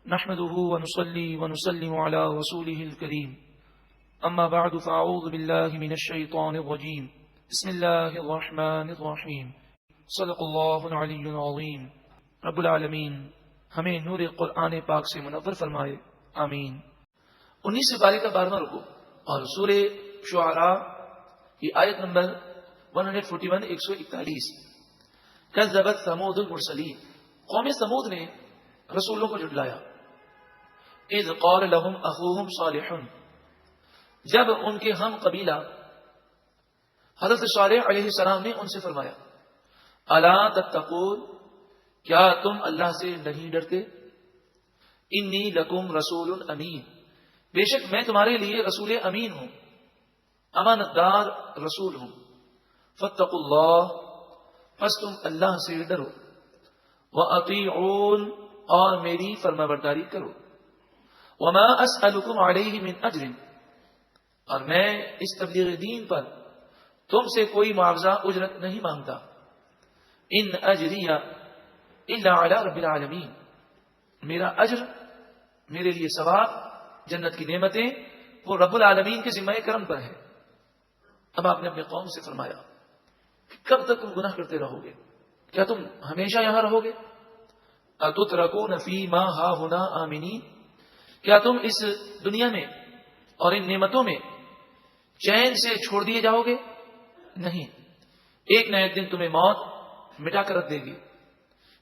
نحمده ونصلي ونسلم على رسوله الكريم أما بعد فأعوذ بالله من الشيطان الرجيم بسم الله الرحمن الرحيم صدق اللہ العلی العظیم. رب العالمین ہمیں نور قرآن پاک سے منور فرمائے، آمین. 19 سے پارے کا 12واں رکوع اور سورہ شعراء کی آیت نمبر 141 141. کذبت ثمود المرسلین، قوم ثمود نے رسولوں کو جھٹلایا. اذ قال لهم اخوهم صالح، جب ان کے ہم قبیلہ حضرت صالح علیہ السلام نے ان سے فرمایا الا تتقون، کیا تم اللہ سے نہیں ڈرتے؟ انی لکم رسول امین، بے شک میں تمہارے لیے رسول امین ہوں، امانت دار رسول ہوں. فاتقوا اللہ، پس تم اللہ سے ڈرو. وَأَطِيعُونَ، اور میری فرما برداری کرو. وما اسألکم علیہ من اجر، اور میں اس تبلیغ دین پر تم سے کوئی معاوضہ اجرت نہیں مانگتا. ان اجری الا علی رب العالمین، میرا اجر، میرے لیے ثواب، جنت کی نعمتیں وہ رب العالمین کے ذمہ کرم پر ہے. اب آپ نے اپنے قوم سے فرمایا کہ کب تک تم گناہ کرتے رہو گے؟ کیا تم ہمیشہ یہاں رہو گے؟ اتترکون فی ما ہاہنا آمنین، کیا تم اس دنیا میں اور ان نعمتوں میں چین سے چھوڑ دیے جاؤ گے؟ نہیں، ایک نہ ایک دن تمہیں موت مٹا کر رکھ دے گی.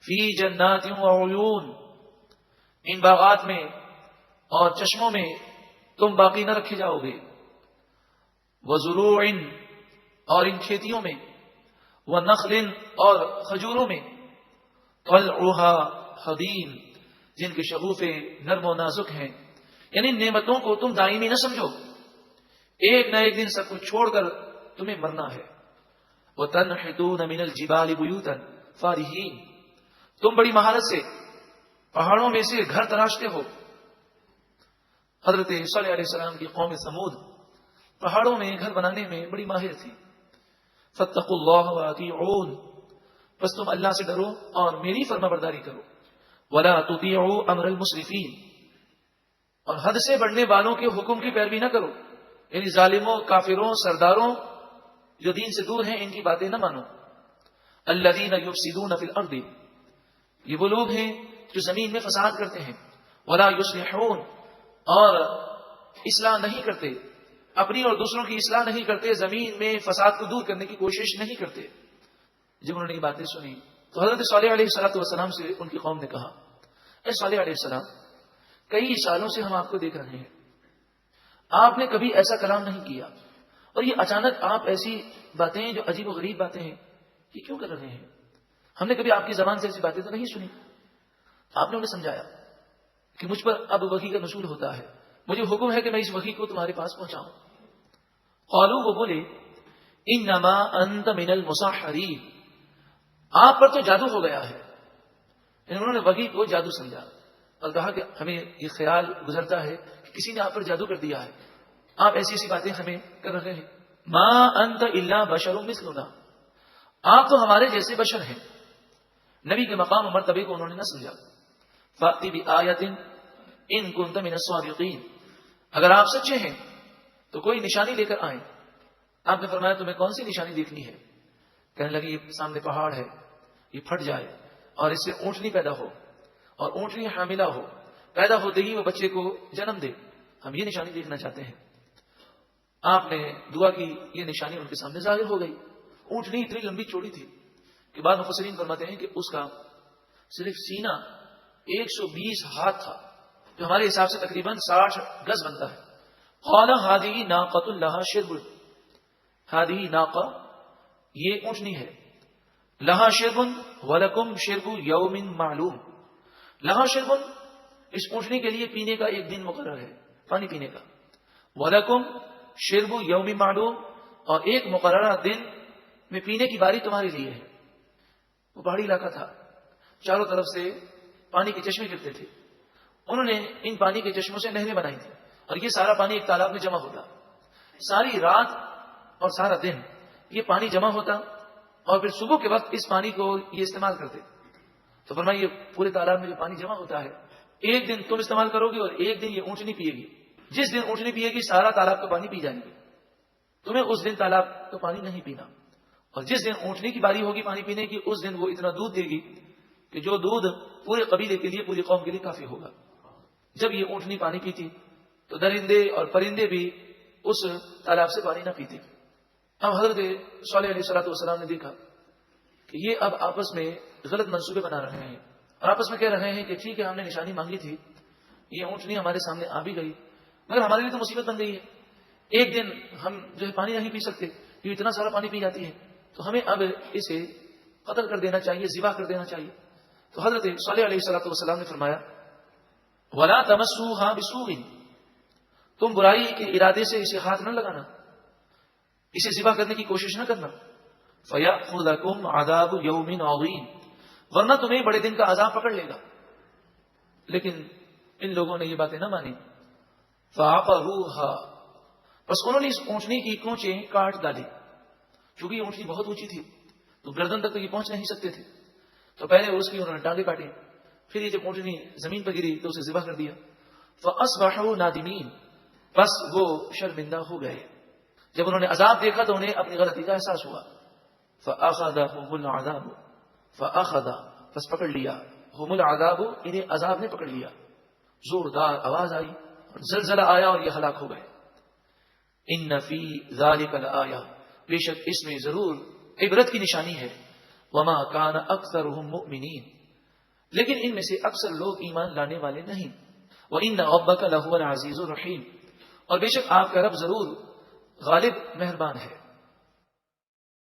فی جنات وعیون، ان باغات میں اور چشموں میں تم باقی نہ رکھے جاؤ گے. وزروع، اور ان کھیتیوں میں. ونخل، اور کھجوروں میں. طلعها حدیم، جن کے شگوفے نرم و نازک ہیں. یعنی نعمتوں کو تم دائمی نہ سمجھو، ایک نہ ایک دن سب کچھ چھوڑ کر تمہیں مرنا ہے. وَتَنْحِتُونَ مِنَ الْجِبَالِ بُيُوتًا فَارِهِينَ، تم بڑی مہارت سے پہاڑوں میں سے گھر تراشتے ہو. حضرت صالح علیہ السلام کی قوم ثمود پہاڑوں میں گھر بنانے میں بڑی ماہر تھی. فَاتَّقُوا اللَّهَ وَأَطِيعُونَ، بس تم اللہ سے ڈرو اور میری فرما برداری کرو. وَلَا تُطِيعُوا أَمْرَ الْمُسْرِفِينَ، اور حد سے بڑھنے والوں کے حکم کی پیروی نہ کرو. یعنی ظالموں، کافروں، سرداروں جو دین سے دور ہیں، ان کی باتیں نہ مانو. الذین یفسدون فی الارض، یہ وہ لوگ ہیں جو زمین میں فساد کرتے ہیں. ولا یصلحون، اور اصلاح نہیں کرتے، اپنی اور دوسروں کی اصلاح نہیں کرتے، زمین میں فساد کو دور کرنے کی کوشش نہیں کرتے. جب انہوں نے یہ باتیں سنی تو حضرت صالح علیہ السلام سے ان کی قوم نے کہا اے صالح علیہ السلام، کئی سالوں سے ہم آپ کو دیکھ رہے ہیں، آپ نے کبھی ایسا کلام نہیں کیا، اور یہ اچانک آپ ایسی باتیں جو عجیب و غریب باتیں ہیں یہ کیوں کر رہے ہیں؟ ہم نے کبھی آپ کی زبان سے ایسی باتیں تو نہیں سنی. آپ نے انہیں سمجھایا کہ مجھ پر اب وحی کا نزول ہوتا ہے، مجھے حکم ہے کہ میں اس وحی کو تمہارے پاس پہنچاؤں. قالوا، وہ بولے انما انت من المسحرین، آپ پر تو جادو ہو گیا ہے. انہوں نے وحی کو جادو سمجھا اور کہا کہ ہمیں یہ خیال گزرتا ہے کہ کسی نے آپ پر جادو کر دیا ہے، آپ ایسی ایسی باتیں ہمیں کر رہے ہیں. ما انت الا بشر مثلنا، آپ تو ہمارے جیسے بشر ہیں. نبی کے مقام و مرتبے کو انہوں نے نہ سمجھا. فاتی بآیۃ ان کنت من الصادقین، اگر آپ سچے ہیں تو کوئی نشانی لے کر آئیں. آپ نے فرمایا تمہیں کون سی نشانی دیکھنی ہے؟ کہنے لگے یہ سامنے پہاڑ ہے، یہ پھٹ جائے اور اس سے اونٹنی پیدا ہو، اور اونٹنی حاملہ ہو، پیدا ہوتے ہی وہ بچے کو جنم دے، ہم یہ نشانی دیکھنا چاہتے ہیں. آپ نے دعا کی، یہ نشانی ان کے سامنے ظاہر ہو گئی. اونٹنی اتنی لمبی چوڑی تھی کہ بعض مفسرین فرماتے ہیں کہ اس کا صرف سینہ 120 ہاتھ تھا، جو ہمارے حساب سے تقریباً 60 گز بنتا ہے. قال هذه ناقۃ لها شرب، هذه ناقہ، یہ اونٹنی ہے. لہا شربن ولکم شرب یوم معلوم، لہا شربن، اس اونٹنی کے لیے پینے کا ایک دن مقرر ہے، پانی پینے کا. ولکم شرب یوم معلوم، اور ایک مقررہ دن میں پینے کی باری تمہارے لیے ہے. وہ پہاڑی علاقہ تھا، چاروں طرف سے پانی کے چشمے گرتے تھے. انہوں نے ان پانی کے چشموں سے نہریں بنائی تھی اور یہ سارا پانی ایک تالاب میں جمع ہوتا. ساری رات اور سارا دن یہ پانی جمع ہوتا اور پھر صبح کے وقت اس پانی کو یہ استعمال کرتے. تو فرمایا یہ پورے تالاب میں جو پانی جمع ہوتا ہے ایک دن تم استعمال کرو گے اور ایک دن یہ اونٹنی پیے گی. جس دن اونٹنی پیے گی سارا تالاب کا پانی پی جائیں گے, تمہیں اس دن تالاب کا پانی نہیں پینا. اور جس دن اونٹنی کی باری ہوگی پانی پینے کی, اس دن وہ اتنا دودھ دے گی کہ جو دودھ پورے قبیلے کے لیے, پوری قوم کے لیے کافی ہوگا. جب یہ اونٹنی پانی پیتی تو درندے اور پرندے بھی اس تالاب سے پانی نہ پیتے. اب حضرت صالح علیہ السلام نے دیکھا کہ یہ اب آپس میں غلط منصوبے بنا رہے ہیں اور آپس میں کہہ رہے ہیں کہ ٹھیک ہے, ہم نے نشانی مانگی تھی, یہ اونٹنی ہمارے سامنے آ بھی گئی, مگر ہمارے لیے تو مصیبت بن گئی ہے. ایک دن ہم جو ہے پانی نہیں پی سکتے, یہ اتنا سارا پانی پی جاتی ہے, تو ہمیں اب اسے قتل کر دینا چاہیے, ذبح کر دینا چاہیے. تو حضرت صالح علیہ السلام نے فرمایا وَلَا تَمَسُّوهَا بِسُوءٍ, تم برائی کے ارادے سے اسے ہاتھ نہ لگانا, اسے ذبح کرنے کی کوشش نہ کرنا. فَيَأْخُذَكُمْ عَذَابُ يَوْمٍ عَظِيمٍ, ورنہ تمہیں بڑے دن کا عذاب پکڑ لے گا. لیکن ان لوگوں نے یہ باتیں نہ مانی. فَعَقَرُوهَا, بس انہوں نے اس اونٹنی کی کونچیں کاٹ ڈالی. چونکہ یہ اونٹنی بہت اونچی تھی تو گردن تک تو یہ پہنچ نہیں سکتے تھے, تو پہلے اس کی انہوں نے ٹانگیں کاٹی, پھر یہ جب اونٹنی زمین پر گری تو اسے ذبح کر دیا. فَأَصْبَحُوا نَادِمِينَ, بس وہ شرمندہ ہو گئے. جب انہوں نے عذاب دیکھا تو انہیں اپنی غلطی کا احساس ہوا. فَأَخَذَهُمُ الْعَذَابُ, فَأَخَذَ, بس پکڑ لیا, هُمُ الْعَذَابُ, انہیں عذاب نے پکڑ لیا. زوردار آواز آئی اور زلزلہ آیا اور یہ ہلاک ہو گئے. ان فی ذالک لآیہ, بے شک اس میں ضرور عبرت کی نشانی ہے. وما کان اکثرهم مؤمنین, لیکن ان میں سے اکثر لوگ ایمان لانے والے نہیں. وان ربک لہو العزیز الرحیم, اور بے شک آپ کا رب ضرور غالب مہربان ہے.